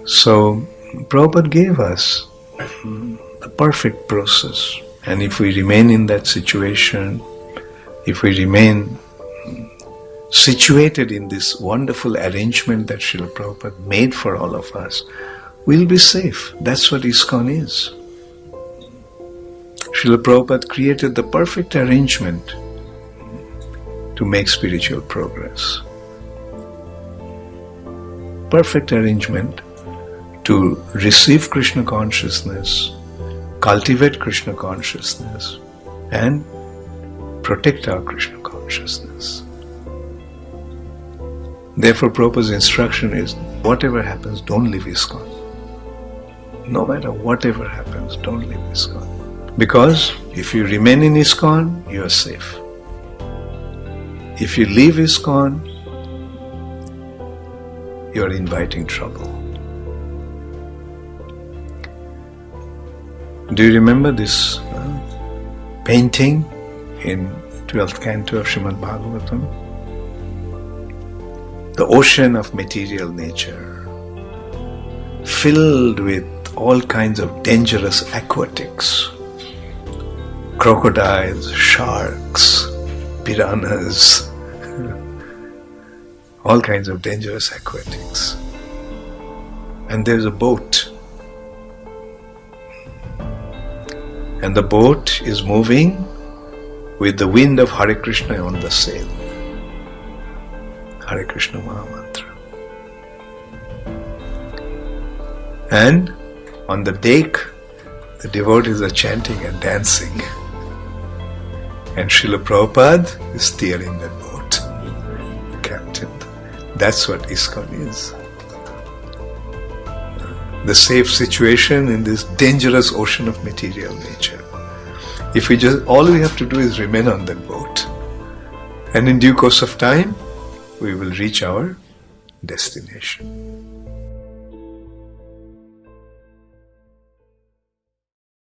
So Prabhupada gave us the perfect process, and if we remain in that situation, if we remain situated in this wonderful arrangement that Srila Prabhupada made for all of us, we'll be safe. That's what ISKCON is. Srila Prabhupada created the perfect arrangement to make spiritual progress. Perfect arrangement to receive Krishna consciousness, cultivate Krishna consciousness, and protect our Krishna consciousness. Therefore, Prabhupada's instruction is, whatever happens, don't leave ISKCON. No matter whatever happens, don't leave ISKCON. Because if you remain in ISKCON, you are safe. If you leave ISKCON, you are inviting trouble. Do you remember this painting in 12th canto of Srimad-Bhagavatam? The ocean of material nature, filled with all kinds of dangerous aquatics, crocodiles, sharks, piranhas, all kinds of dangerous aquatics. And there's a boat. And the boat is moving with the wind of Hare Krishna on the sail. Hare Krishna maha-mantra. And on the deck, the devotees are chanting and dancing. And Srila Prabhupada is steering that boat, the captain. That's what ISKCON is. The safe situation in this dangerous ocean of material nature. If we just, all we have to do is remain on that boat. And in due course of time, we will reach our destination.